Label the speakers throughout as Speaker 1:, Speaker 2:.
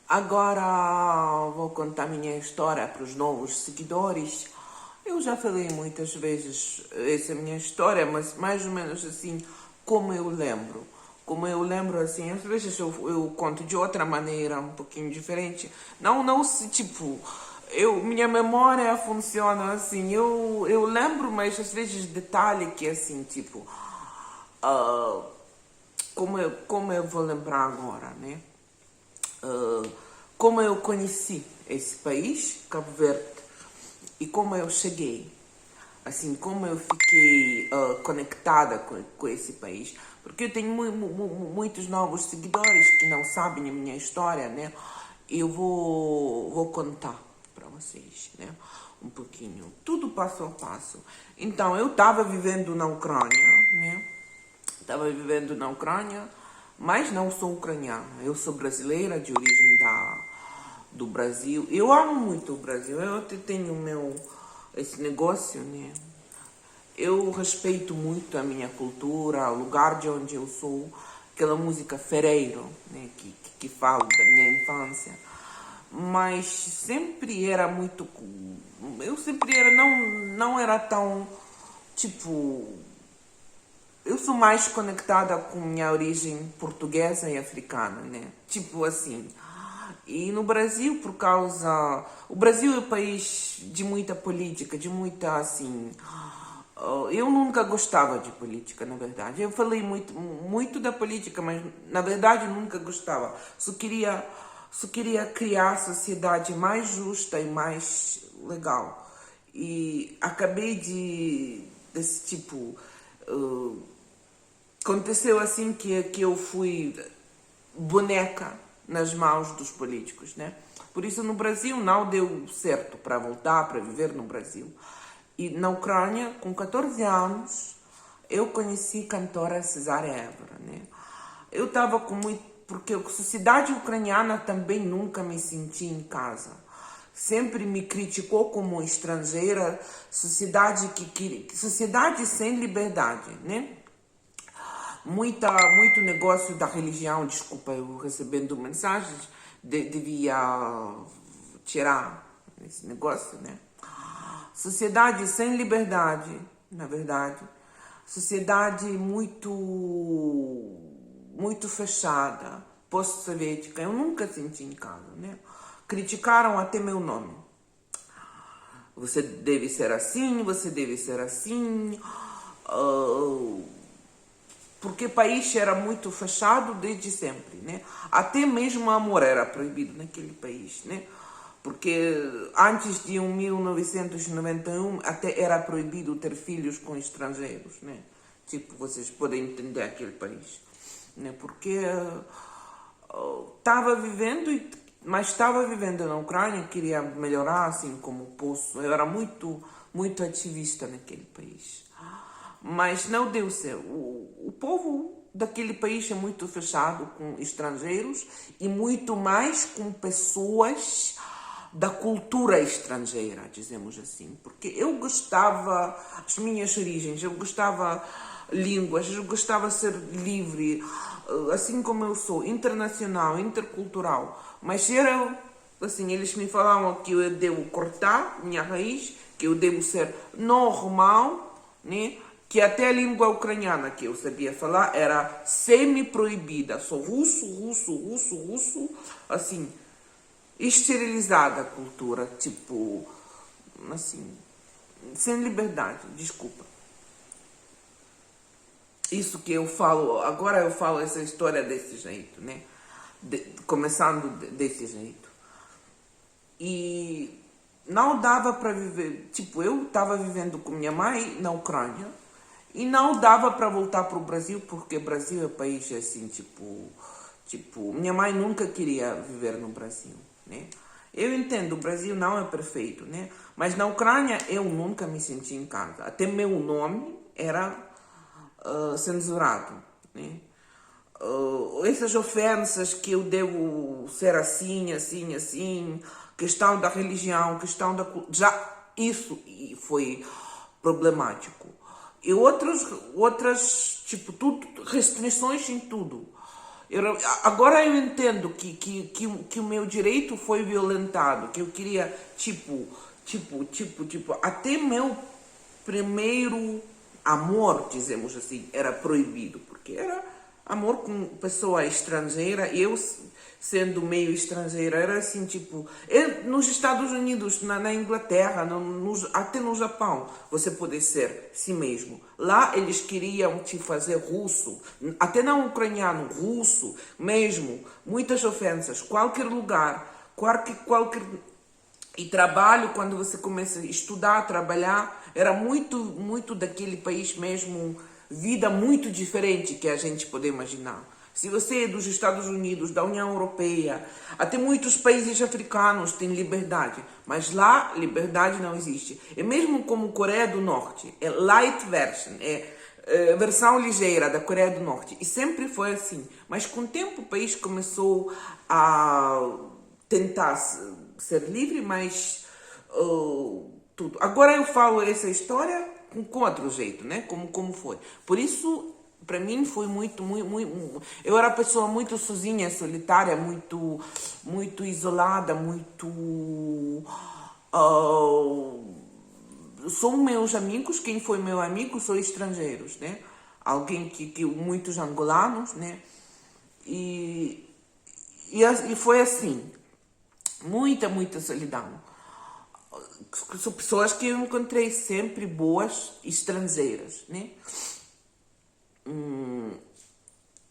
Speaker 1: Agora vou contar minha história para os novos seguidores. Eu já falei muitas vezes essa minha história, mas mais ou menos assim, como eu lembro. Como eu lembro, assim, às vezes eu conto de outra maneira, um pouquinho diferente. Não se, tipo, minha memória funciona assim, eu lembro, mas às vezes detalhe que é assim, tipo, ah, como eu vou lembrar agora, né? Uh, como eu conheci esse país, Cabo Verde, e como eu cheguei, assim, como eu fiquei conectada com esse país, porque eu tenho muitos novos seguidores que não sabem a minha história, né? Eu vou contar para vocês, né? Um pouquinho, tudo passo a passo. Então, eu estava vivendo na Ucrânia, né? Estava vivendo na Ucrânia, mas não sou ucraniana. Eu sou brasileira de origem do Brasil. Eu amo muito o Brasil. Eu tenho esse negócio, né? Eu respeito muito a minha cultura, o lugar de onde eu sou. Aquela música Ferreiro, né? Que fala da minha infância. Mas sempre era muito... Eu sempre era... Não era tão... Tipo... Eu sou mais conectada com minha origem portuguesa e africana, né? Tipo assim. E no Brasil, por causa... O Brasil é um país de muita política, de muita, assim... Eu nunca gostava de política, na verdade. Eu falei muito da política, mas na verdade eu nunca gostava. Só queria criar a sociedade mais justa e mais legal. E acabei desse tipo... Aconteceu assim que eu fui boneca nas mãos dos políticos, né? Por isso no Brasil não deu certo para voltar, para viver no Brasil. E na Ucrânia, com 14 anos, eu conheci a cantora Cesária Évora, né? Eu estava com muito... Porque a sociedade ucraniana também nunca me senti em casa. Sempre me criticou como estrangeira, sociedade sem liberdade, né? Muito negócio da religião, desculpa, eu recebendo mensagens, devia tirar esse negócio, né? Sociedade sem liberdade, na verdade. Sociedade muito fechada, pós-soviética. Eu nunca senti em casa, né? Criticaram até meu nome. Você deve ser assim, você deve ser assim. Porque o país era muito fechado desde sempre, né? Até mesmo o amor era proibido naquele país, né? Porque antes de 1991 até era proibido ter filhos com estrangeiros, né? Tipo, vocês podem entender aquele país, né? Porque mas estava vivendo na Ucrânia, queria melhorar assim como posso. Eu era muito ativista naquele país. Mas não deu certo. O povo daquele país é muito fechado com estrangeiros e muito mais com pessoas da cultura estrangeira, dizemos assim. Porque eu gostava, as minhas origens, eu gostava línguas, eu gostava de ser livre, assim como eu sou, internacional, intercultural. Mas era, assim, eles me falavam que eu devo cortar minha raiz, que eu devo ser normal, né? Que até a língua ucraniana que eu sabia falar era semi-proibida. Só russo, assim, esterilizada a cultura, tipo, assim, sem liberdade, desculpa. Isso que eu falo, agora eu falo essa história desse jeito, né? Começando desse jeito. E não dava para viver, tipo, eu estava vivendo com minha mãe na Ucrânia e não dava para voltar para o Brasil, porque o Brasil é um país assim, tipo, minha mãe nunca queria viver no Brasil, né? Eu entendo, o Brasil não é perfeito, né? Mas na Ucrânia eu nunca me senti em casa. Até meu nome era censurado, né? Essas ofensas que eu devo ser assim, questão da religião, questão da... Já isso foi problemático. E outras tipo, tudo, restrições em tudo. Agora eu entendo que o meu direito foi violentado, que eu queria, até meu primeiro amor, dizemos assim, era proibido, porque era amor com pessoa estrangeira, e eu sendo meio estrangeira, era assim, nos Estados Unidos, na Inglaterra, até no Japão, você pode ser si mesmo. Lá eles queriam te fazer russo, até não ucraniano, russo mesmo, muitas ofensas, qualquer lugar, qualquer e trabalho, quando você começa a estudar, trabalhar, era muito daquele país mesmo, vida muito diferente que a gente pode imaginar. Se você é dos Estados Unidos, da União Europeia, até muitos países africanos têm liberdade, mas lá liberdade não existe. É mesmo como Coreia do Norte, é light version, versão ligeira da Coreia do Norte. E sempre foi assim. Mas com o tempo o país começou a tentar ser livre, mas tudo. Agora eu falo essa história com outro jeito, né? Como foi. Por isso, para mim foi muito. Eu era uma pessoa muito sozinha, solitária, muito isolada, são meus amigos, quem foi meu amigo são estrangeiros, né? Alguém muitos angolanos, né? E foi assim, muita solidão. São pessoas que eu encontrei sempre boas, estrangeiras, né?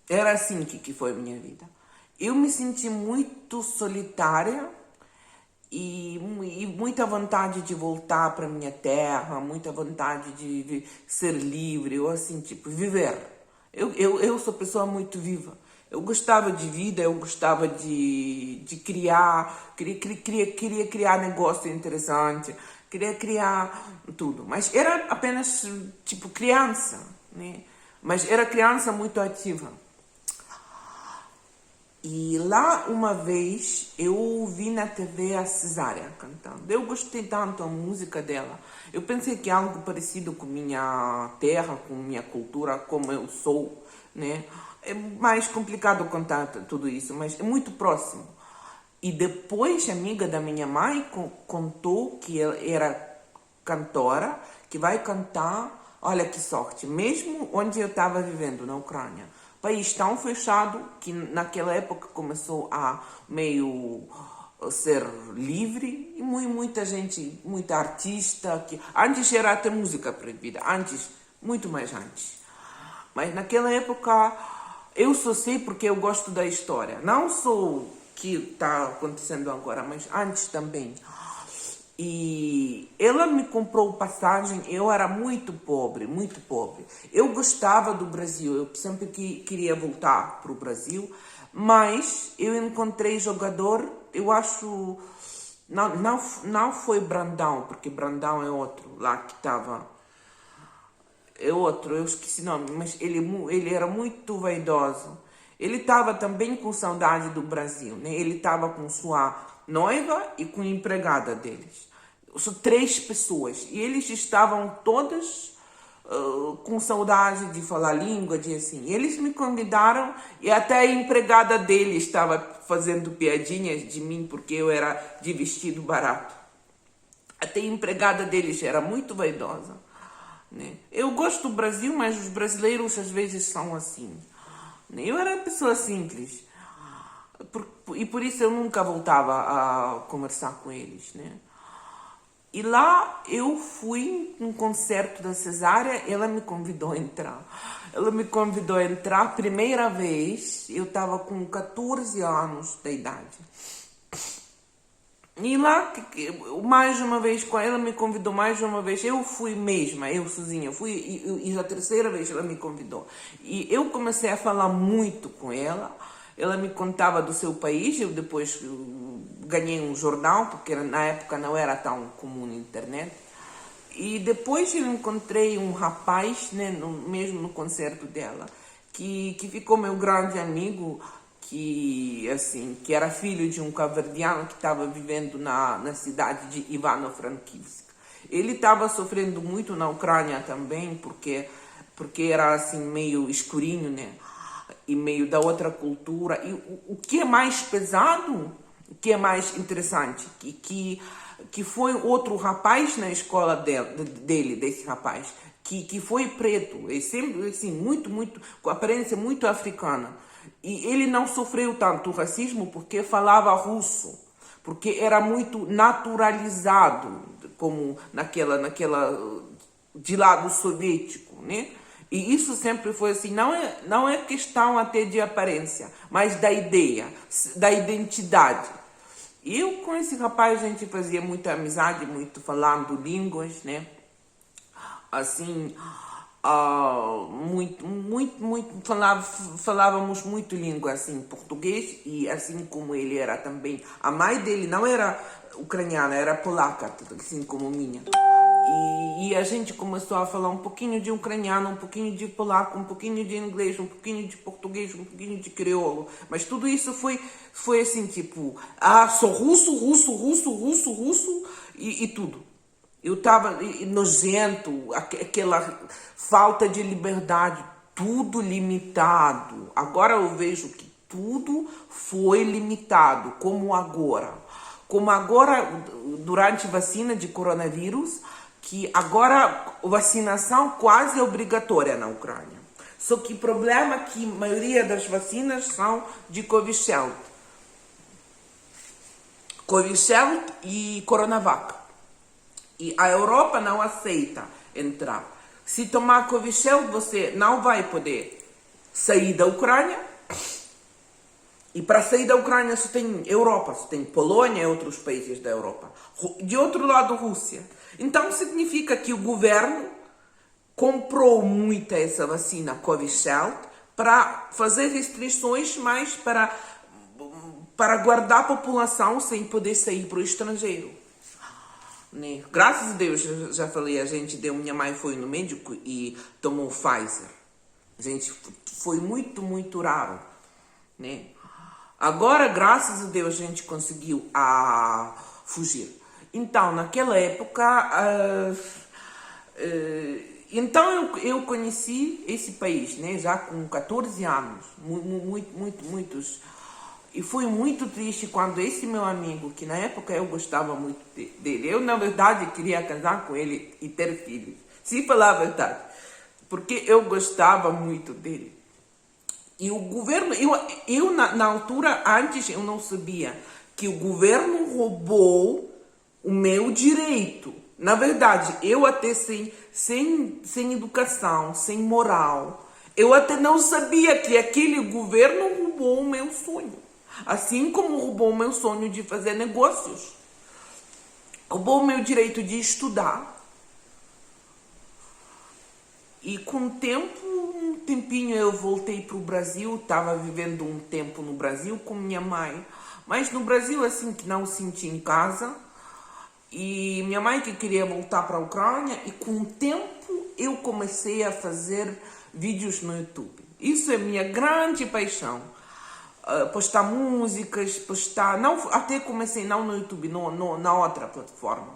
Speaker 1: Era assim que foi a minha vida. Eu me senti muito solitária e muita vontade de voltar para minha terra, muita vontade de ser livre, ou assim, viver. Eu sou pessoa muito viva. Eu gostava de vida, eu gostava de criar, queria criar negócio interessante, queria criar tudo. Mas era apenas, criança, né? Mas era criança muito ativa. E lá, uma vez, eu ouvi na TV a Cesária cantando. Eu gostei tanto da música dela. Eu pensei que é algo parecido com minha terra, com minha cultura, como eu sou, né? É mais complicado contar tudo isso, mas é muito próximo. E depois, a amiga da minha mãe contou que ela era cantora, que vai cantar, olha que sorte, mesmo onde eu estava vivendo, na Ucrânia. País tão fechado que naquela época começou a meio ser livre e muita gente, muita artista, que antes era até música proibida, muito mais antes. Mas naquela época eu só sei porque eu gosto da história, não só o que está acontecendo agora, mas antes também. E ela me comprou passagem, eu era muito pobre. Eu gostava do Brasil, eu sempre queria voltar para o Brasil, mas eu encontrei jogador, eu acho, não foi Brandão, porque Brandão é outro, lá que estava, é outro, eu esqueci o nome, mas ele era muito vaidoso. Ele estava também com saudade do Brasil, né? Ele estava com sua noiva e com a empregada deles. São 3 pessoas. E eles estavam todas com saudade de falar língua, de assim. Eles me convidaram e até a empregada dele estava fazendo piadinhas de mim porque eu era de vestido barato. Até a empregada deles era muito vaidosa, né? Eu gosto do Brasil, mas os brasileiros às vezes são assim. Eu era uma pessoa simples. E por isso eu nunca voltava a conversar com eles, né? E lá eu fui num concerto da Cesária, ela me convidou a entrar. Primeira vez, eu estava com 14 anos de idade. E lá, mais uma vez, com ela me convidou mais uma vez. Eu fui mesma, eu sozinha. E a terceira vez ela me convidou. E eu comecei a falar muito com ela. Ela me contava do seu país. Eu depois ganhei um jornal, porque na época não era tão comum na internet. E depois eu encontrei um rapaz, né, mesmo no concerto dela, que ficou meu grande amigo, que era filho de um cabo-verdiano que estava vivendo na cidade de Ivano-Frankivsk. Ele estava sofrendo muito na Ucrânia também, porque era assim meio escurinho, né? e meio da outra cultura. E o que é mais pesado, o que é mais interessante, que foi outro rapaz na escola dele, desse rapaz, que foi preto, e sempre assim, muito, com aparência muito africana. E ele não sofreu tanto racismo porque falava russo, porque era muito naturalizado, como naquela de lado soviético, né? E isso sempre foi assim, não é questão até de aparência, mas da ideia, da identidade. E eu com esse rapaz a gente fazia muita amizade, muito falando línguas, né? Assim, falávamos muito língua, assim, português, e assim como ele era também, a mãe dele não era ucraniana, era polaca, assim como minha. E a gente começou a falar um pouquinho de ucraniano, um pouquinho de polaco, um pouquinho de inglês, um pouquinho de português, um pouquinho de crioulo. Mas tudo isso foi assim, tipo, sou russo e tudo. Eu estava nojento, aquela falta de liberdade, tudo limitado. Agora eu vejo que tudo foi limitado, como agora. Como agora, durante a vacina de coronavírus, que agora a vacinação quase é obrigatória na Ucrânia. Só que o problema é que a maioria das vacinas são de Covishield. Covishield e Coronavac. E a Europa não aceita entrar. Se tomar Covishield, você não vai poder sair da Ucrânia. E para sair da Ucrânia só tem Europa, só tem Polônia e outros países da Europa. De outro lado, Rússia. Então significa que o governo comprou muita essa vacina Covishield para fazer restrições, mas para guardar a população sem poder sair para o estrangeiro. Né? Graças a Deus, já falei, minha mãe foi no médico e tomou Pfizer. Gente, foi muito raro, né? Agora, graças a Deus, a gente conseguiu fugir. Então, naquela época, então eu conheci esse país, né? Já com 14 anos, muitos. E foi muito triste quando esse meu amigo, que na época eu gostava muito dele, eu na verdade queria casar com ele e ter filhos, se falar a verdade, porque eu gostava muito dele. E o governo, eu na altura, antes eu não sabia que o governo roubou o meu direito. Na verdade, eu até sem educação, sem moral, eu até não sabia que aquele governo roubou o meu sonho. Assim como roubou o meu sonho de fazer negócios. Roubou o meu direito de estudar. E com o tempo, um tempinho eu voltei para o Brasil, estava vivendo um tempo no Brasil com minha mãe. Mas no Brasil, assim, que não senti em casa. E minha mãe que queria voltar para a Ucrânia. E com o tempo eu comecei a fazer vídeos no YouTube. Isso é minha grande paixão. Postar músicas, não, até comecei não no YouTube, na outra plataforma.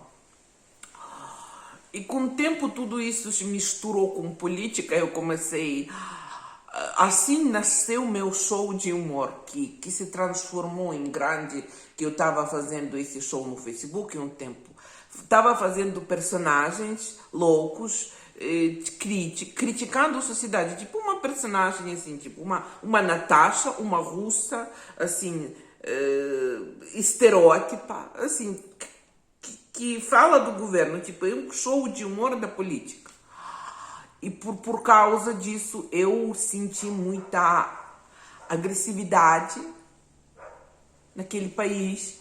Speaker 1: E com o tempo tudo isso se misturou com política, eu comecei, assim nasceu meu show de humor, que se transformou em grande, que eu estava fazendo esse show no Facebook um tempo. Estava fazendo personagens loucos, criticando a sociedade, tipo uma personagem assim, tipo uma Natasha, uma russa, assim, estereótipa, assim, que fala do governo, tipo, é um show de humor da política. E por causa disso eu senti muita agressividade naquele país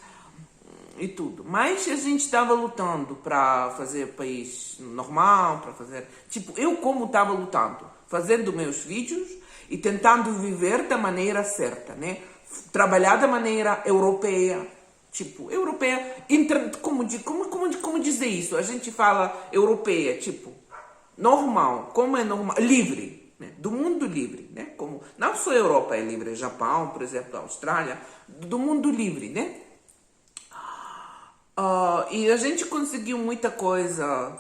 Speaker 1: e tudo. Mas a gente estava lutando para fazer país normal, para fazer... Tipo, eu como estava lutando, fazendo meus vídeos e tentando viver da maneira certa, né? Trabalhar da maneira europeia, tipo, europeia, como dizer isso? A gente fala europeia, tipo, normal, como é normal, livre, né? Do mundo livre, né? Como, não só a Europa é livre, Japão, por exemplo, a Austrália, do mundo livre, né? E a gente conseguiu muita coisa,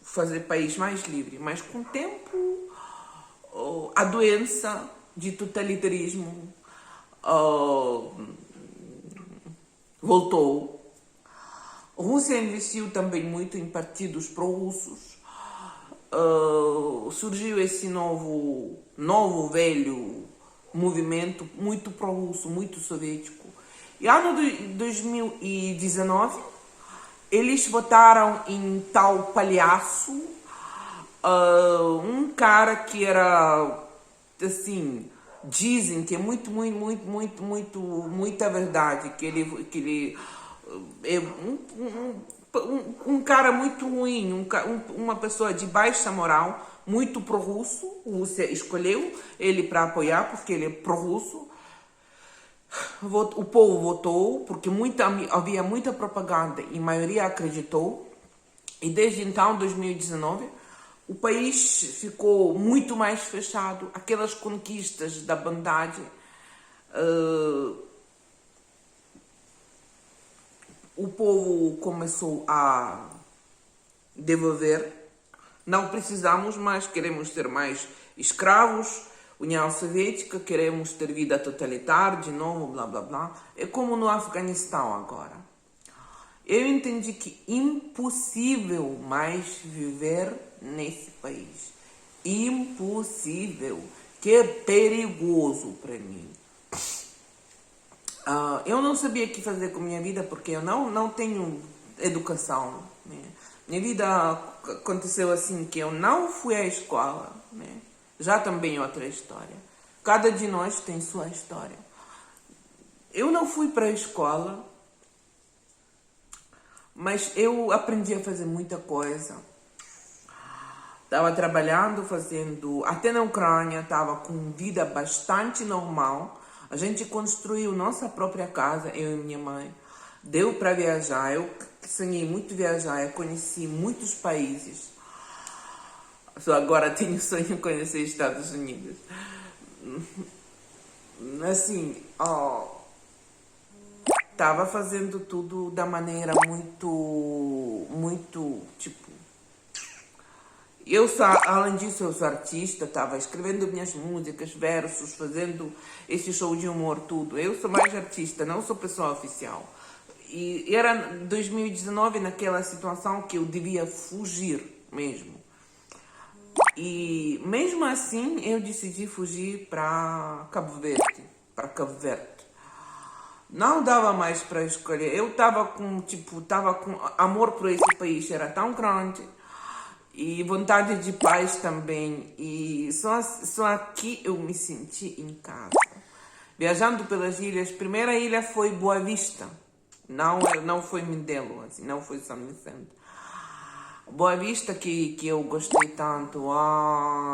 Speaker 1: fazer país mais livre, mas com o tempo a doença de totalitarismo voltou. A Rússia investiu também muito em partidos pró-russos. Surgiu esse novo velho movimento muito pró-russo, muito soviético. E ano de 2019, eles votaram em tal palhaço, um cara que era, assim, dizem que é muita verdade, que ele é um cara muito ruim, uma pessoa de baixa moral, muito pró-russo. A Rússia escolheu ele para apoiar porque ele é pró-russo. O povo votou porque havia muita propaganda e a maioria acreditou. E desde então, 2019, o país ficou muito mais fechado. Aquelas conquistas da bondade, o povo começou a devolver. Não precisamos mais, queremos ser mais escravos. União Soviética, queremos ter vida totalitária de novo, blá blá blá. É como no Afeganistão agora. Eu entendi que é impossível mais viver nesse país. Impossível. Que é perigoso para mim. Eu não sabia o que fazer com minha vida porque eu não tenho educação. Né? Minha vida aconteceu assim, que eu não fui à escola. Né? Já também é outra história. Cada de nós tem sua história. Eu não fui para a escola, mas eu aprendi a fazer muita coisa. Estava trabalhando, fazendo... Até na Ucrânia, estava com vida bastante normal. A gente construiu nossa própria casa, eu e minha mãe. Deu para viajar. Eu sonhei muito viajar. Eu conheci muitos países. Só agora tenho sonho de conhecer Estados Unidos. Assim, estava fazendo tudo da maneira muito, tipo... Além disso, eu sou artista, estava escrevendo minhas músicas, versos, fazendo esse show de humor, tudo. Eu sou mais artista, não sou pessoa oficial. E era 2019, naquela situação que eu devia fugir mesmo. E mesmo assim, eu decidi fugir para Cabo Verde. Não dava mais para escolher. Eu estava com amor por esse país, era tão grande. E vontade de paz também. E só aqui eu me senti em casa. Viajando pelas ilhas, primeira ilha foi Boa Vista. Não foi Mindelo, assim, não foi São Vicente. Boa Vista que eu gostei tanto.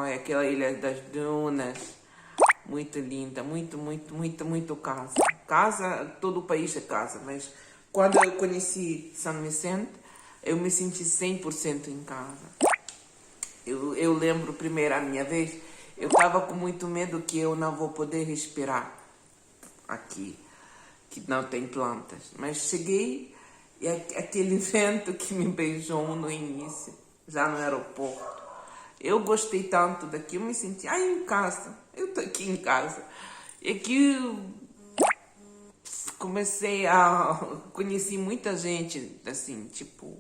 Speaker 1: É aquela ilha das dunas. Muito linda, muito casa. Casa, todo o país é casa. Mas quando eu conheci São Vicente, eu me senti 100% em casa. Eu lembro, primeira minha vez, eu estava com muito medo que eu não vou poder respirar aqui, que não tem plantas. Mas cheguei e aquele vento que me beijou no início, já no aeroporto. Eu gostei tanto daqui, eu me senti em casa. Eu estou aqui em casa. E aqui comecei a conhecer muita gente, assim, tipo...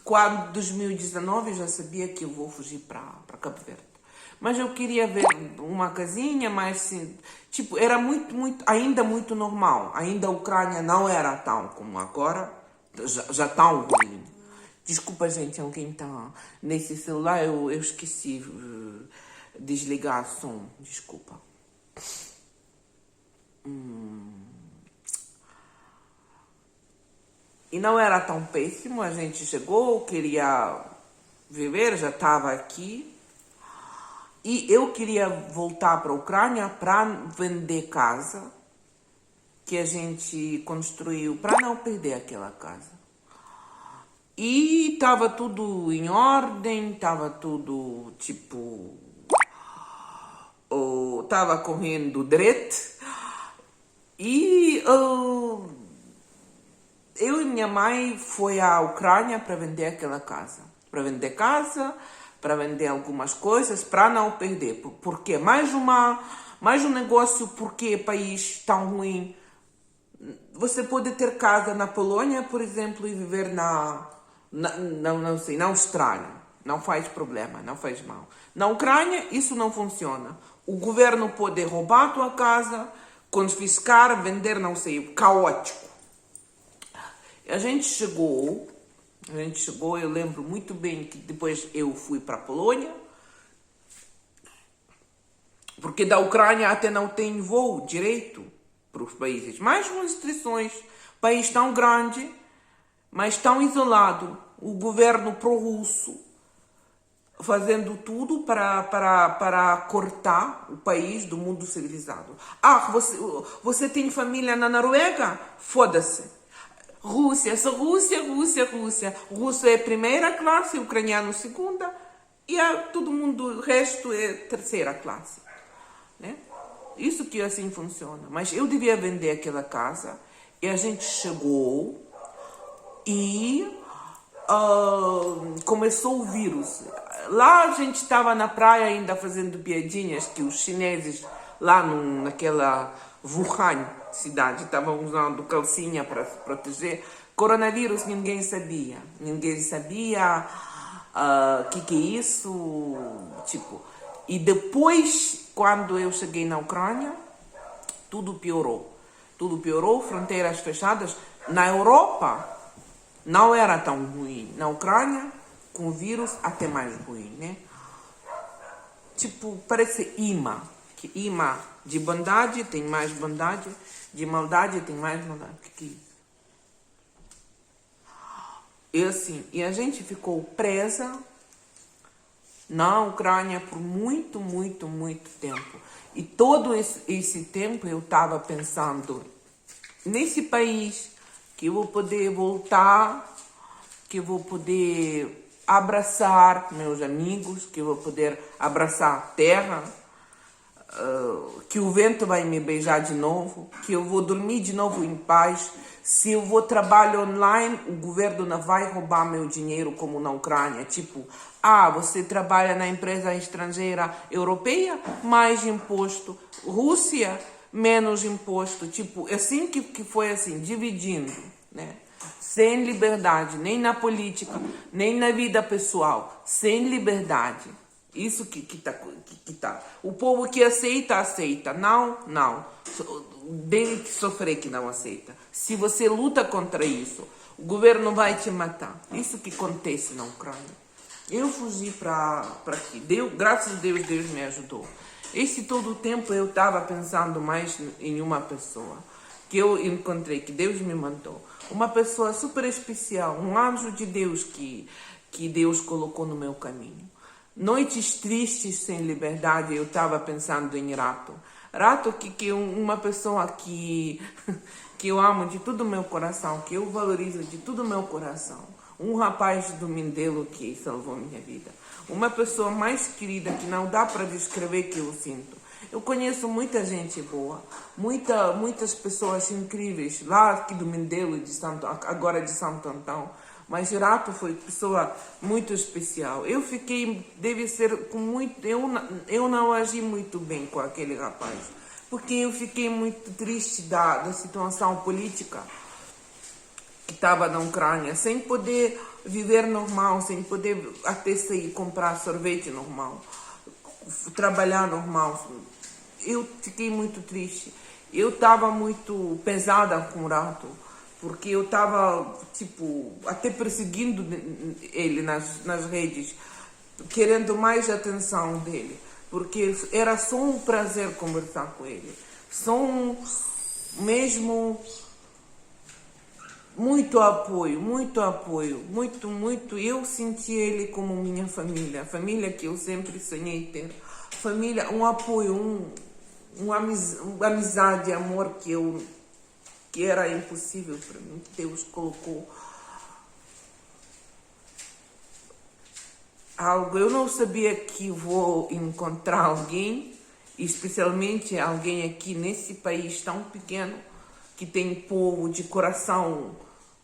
Speaker 1: quando 2019, eu já sabia que eu vou fugir para Cabo Verde. Mas eu queria ver uma casinha, mas assim, tipo, era ainda muito normal. Ainda a Ucrânia não era tão como agora, já tão ruim. Desculpa, gente, alguém está nesse celular, eu esqueci desligar o som, desculpa. E não era tão péssimo, a gente chegou, queria viver, já estava aqui. E eu queria voltar para a Ucrânia para vender casa que a gente construiu, para não perder aquela casa. E estava tudo em ordem, estava tudo, tipo... Estava correndo direito. E... eu e minha mãe foi à Ucrânia para vender aquela casa. Para vender casa, para vender algumas coisas, para não perder. Porque mais um negócio, porque o país tão ruim. Você pode ter casa na Polônia, por exemplo, e viver não sei, na Austrália. Não faz problema, não faz mal. Na Ucrânia, isso não funciona. O governo pode roubar a tua casa, confiscar, vender, não sei, caótico. A gente chegou, eu lembro muito bem que depois eu fui para a Polônia, porque da Ucrânia até não tem voo direito para os países. Mais restrições, país tão grande, mas tão isolado. O governo pró-russo fazendo tudo para cortar o país do mundo civilizado. Você tem família na Noruega? Foda-se. Rússia, só Rússia. Russo é primeira classe, ucraniano segunda, e todo mundo, o resto é terceira classe. Né? Isso que assim funciona. Mas eu devia vender aquela casa, e a gente chegou e começou o vírus. Lá a gente estava na praia ainda fazendo piadinhas que os chineses lá naquela Wuhan cidade estavam usando calcinha para se proteger. Coronavírus ninguém sabia. Ninguém sabia que é isso. Tipo. E depois, quando eu cheguei na Ucrânia, tudo piorou. Tudo piorou, fronteiras fechadas. Na Europa não era tão ruim. Na Ucrânia, com o vírus, até mais ruim, né? Tipo, parece imã. Que imã de bondade tem mais bondade, de maldade tem mais maldade. O que é isso? E assim, e a gente ficou presa na Ucrânia por muito tempo. E todo esse tempo eu estava pensando nesse país que eu vou poder voltar, que eu vou poder abraçar meus amigos, que eu vou poder abraçar a terra, que o vento vai me beijar de novo, que eu vou dormir de novo em paz. Se eu vou trabalhar online, o governo não vai roubar meu dinheiro como na Ucrânia. Tipo, você trabalha na empresa estrangeira europeia, mais imposto. Rússia, menos imposto. Tipo, assim que foi assim, dividindo, né? Sem liberdade, nem na política, nem na vida pessoal. Sem liberdade. Isso que tá. O povo que aceita. Não. Dele que sofrer que não aceita. Se você luta contra isso, o governo vai te matar. Isso que acontece na Ucrânia. Eu fugi para aqui. Graças a Deus, Deus me ajudou. Esse todo o tempo eu estava pensando mais em uma pessoa que eu encontrei, que Deus me mandou. Uma pessoa super especial, um anjo de Deus que Deus colocou no meu caminho. Noites tristes sem liberdade, eu estava pensando em Rato. Rato que é uma pessoa que eu amo de todo o meu coração, que eu valorizo de todo o meu coração. Um rapaz do Mindelo que salvou minha vida. Uma pessoa mais querida que não dá para descrever que eu sinto. Eu conheço muita gente boa, muitas pessoas incríveis, lá aqui do Mindelo, agora de Santo Antão. Mas Rato foi pessoa muito especial. Eu fiquei, deve ser com muito... Eu não agi muito bem com aquele rapaz. Porque eu fiquei muito triste da situação política que estava na Ucrânia. Sem poder viver normal, sem poder até sair comprar sorvete normal. Trabalhar normal. Eu fiquei muito triste. Eu estava muito pesada com o Rato. Porque eu estava, tipo, até perseguindo ele nas redes, querendo mais atenção dele. Porque era só um prazer conversar com ele. Mesmo muito apoio. Eu senti ele como minha família. A família que eu sempre sonhei ter. Família, um apoio, uma amizade, amor que era impossível para mim, que Deus colocou algo. Eu não sabia que vou encontrar alguém, especialmente alguém aqui nesse país tão pequeno, que tem povo de coração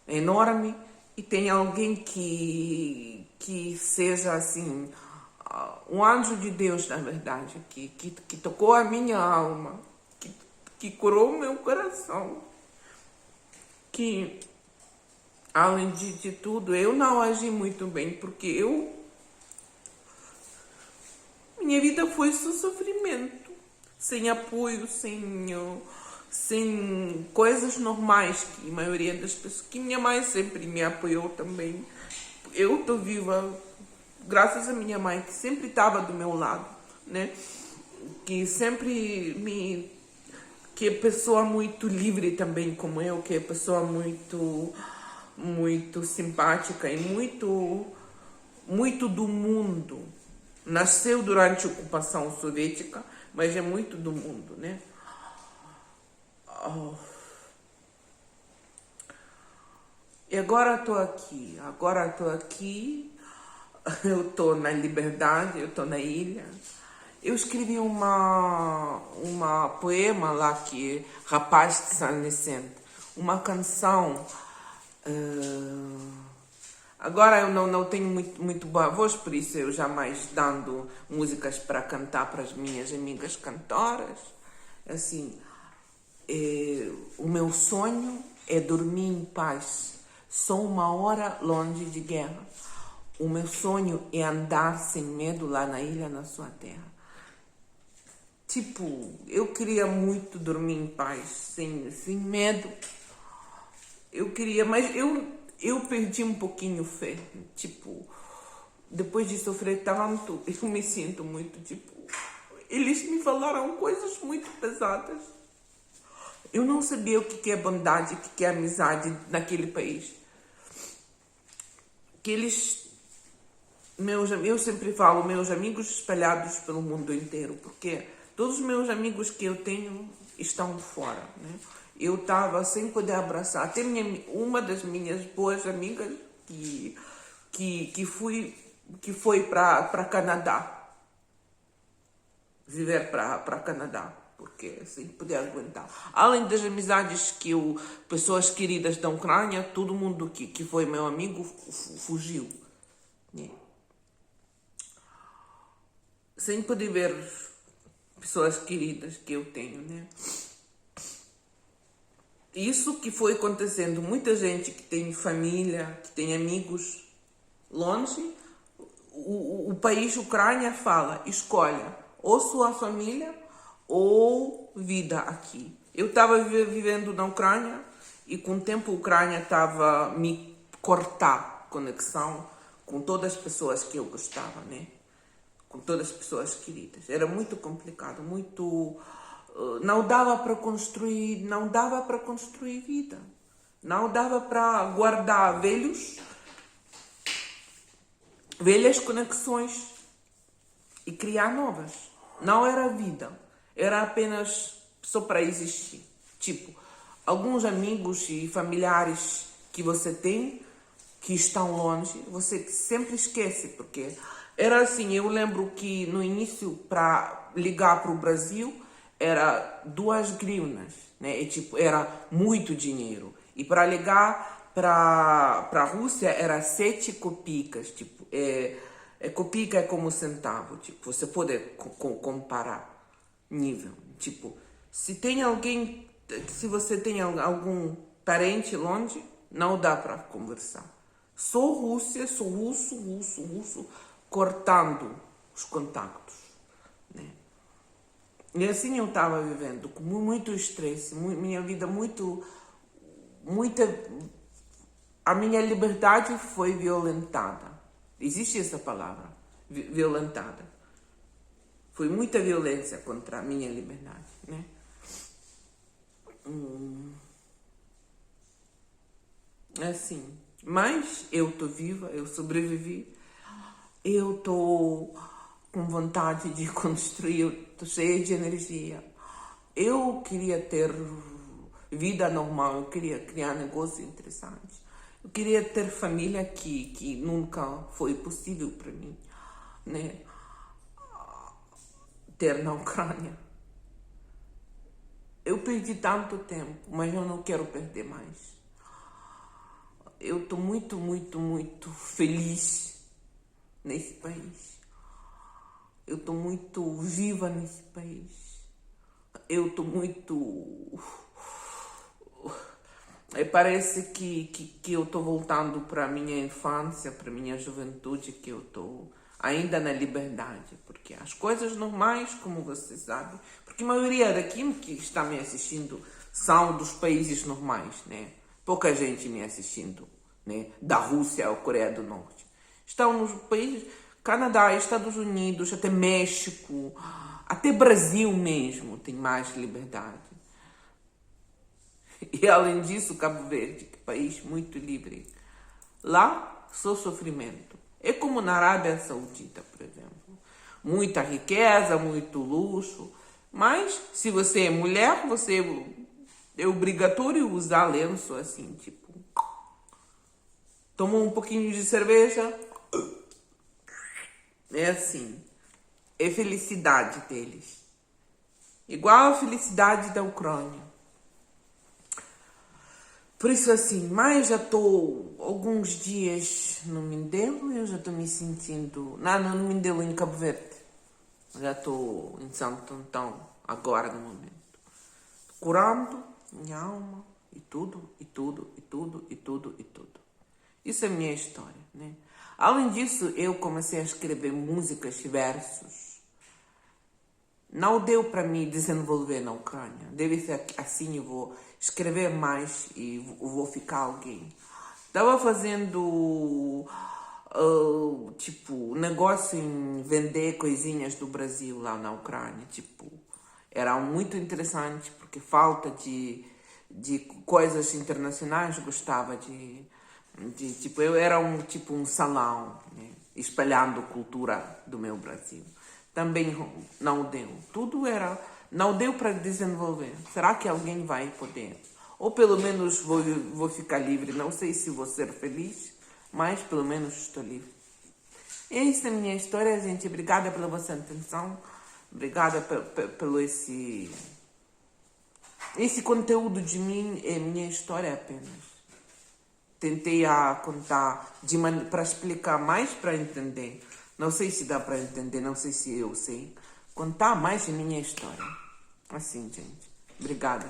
Speaker 1: enorme, e tem alguém que seja assim, um anjo de Deus, na verdade, que tocou a minha alma, que curou o meu coração, que, além de tudo, eu não agi muito bem, porque minha vida foi só sofrimento, sem apoio, sem coisas normais, que a maioria das pessoas, que minha mãe sempre me apoiou também. Eu tô viva graças à minha mãe, que sempre estava do meu lado, né? Que sempre que é pessoa muito livre também como eu, que é pessoa muito simpática e muito do mundo. Nasceu durante a ocupação soviética, mas é muito do mundo, né? E agora estou aqui, eu estou na liberdade, eu estou na ilha. Eu escrevi uma poema lá, que é Rapaz de San Vicente, uma canção. Agora eu não tenho muito boa voz, por isso eu jamais dando músicas para cantar para as minhas amigas cantoras. Assim, o meu sonho é dormir em paz. Sou uma hora longe de guerra. O meu sonho é andar sem medo lá na ilha, na sua terra. Tipo, eu queria muito dormir em paz, sem medo. Eu queria, mas eu perdi um pouquinho fé. Tipo, depois de sofrer tanto, eu me sinto muito, tipo, eles me falaram coisas muito pesadas. Eu não sabia o que é bondade, o que é amizade naquele país. Que eu sempre falo, meus amigos espalhados pelo mundo inteiro, porque todos os meus amigos que eu tenho estão fora, né? Eu estava sem poder abraçar. Até uma das minhas boas amigas que foi para Canadá, viver para Canadá, porque sem poder aguentar. Além das amizades pessoas queridas da Ucrânia, todo mundo que foi meu amigo fugiu, né? Sem poder ver pessoas queridas que eu tenho, né? Isso que foi acontecendo, muita gente que tem família, que tem amigos longe, o país Ucrânia fala, escolha ou sua família ou vida aqui. Eu estava vivendo na Ucrânia e com o tempo a Ucrânia estava a me cortar conexão com todas as pessoas que eu gostava, né? Com todas as pessoas queridas. Era muito complicado, não dava para construir vida. Não dava para guardar velhas conexões e criar novas. Não era vida. Era apenas só para existir. Tipo, alguns amigos e familiares que você tem que estão longe, você sempre esquece, porque era assim. Eu lembro que no início, para ligar para o Brasil, era 2 hryvnias, né? E, tipo, era muito dinheiro. E para ligar para a Rússia era 7 kopeikas. Tipo, kopeica é como centavo. Tipo, você pode comparar nível. Tipo, se você tem algum parente longe, não dá para conversar. Sou Rússia, sou russo, cortando os contactos, né? E assim eu estava vivendo, com muito estresse, minha vida a minha liberdade foi violentada. Existe essa palavra, violentada. Foi muita violência contra a minha liberdade, né? Assim, mas eu tô viva, eu sobrevivi. Eu tô com vontade de construir, tô cheia de energia. Eu queria ter vida normal, eu queria criar negócios interessantes. Eu queria ter família que nunca foi possível para mim, né? Ter na Ucrânia. Eu perdi tanto tempo, mas eu não quero perder mais. Eu tô muito feliz nesse país. Eu estou muito viva nesse país. Eu estou muito... Parece que eu estou voltando para a minha infância, para a minha juventude, que eu estou ainda na liberdade. Porque as coisas normais, como você sabe, porque a maioria daqui que está me assistindo são dos países normais, né? Pouca gente me assistindo, né? Da Rússia ou Coreia do Norte. Estão nos países, Canadá, Estados Unidos, até México, até Brasil mesmo tem mais liberdade. E além disso, Cabo Verde, que é um país muito livre. Lá, só sofrimento. É como na Arábia Saudita, por exemplo. Muita riqueza, muito luxo. Mas, se você é mulher, é obrigatório usar lenço assim, tipo... Tomou um pouquinho de cerveja. É assim. É felicidade deles. Igual a felicidade da Ucrânia. Por isso assim, mas já estou alguns dias no Mindelo, eu já estou me sentindo... Não, no Mindelo, em Cabo Verde. Já estou em Santo Antão, agora no momento. Curando minha alma, e tudo, e tudo, e tudo, e tudo, e tudo. Isso é a minha história, né? Além disso, eu comecei a escrever músicas e versos. Não deu para me desenvolver na Ucrânia. Deve ser assim, eu vou escrever mais e vou ficar alguém. Estava fazendo, tipo, negócio em vender coisinhas do Brasil lá na Ucrânia. Tipo, era muito interessante porque falta de coisas internacionais, gostava tipo, eu era um salão, né? Espalhando cultura do meu Brasil. Também não deu. Não deu para desenvolver. Será que alguém vai poder? Ou pelo menos vou ficar livre. Não sei se vou ser feliz, mas pelo menos estou livre. Essa é a minha história, gente. Obrigada pela vossa atenção. Obrigada pelo esse conteúdo de mim. É minha história apenas. Tentei contar para explicar mais, para entender. Não sei se dá para entender, não sei se eu sei. Contar mais a minha história. Assim, gente. Obrigada.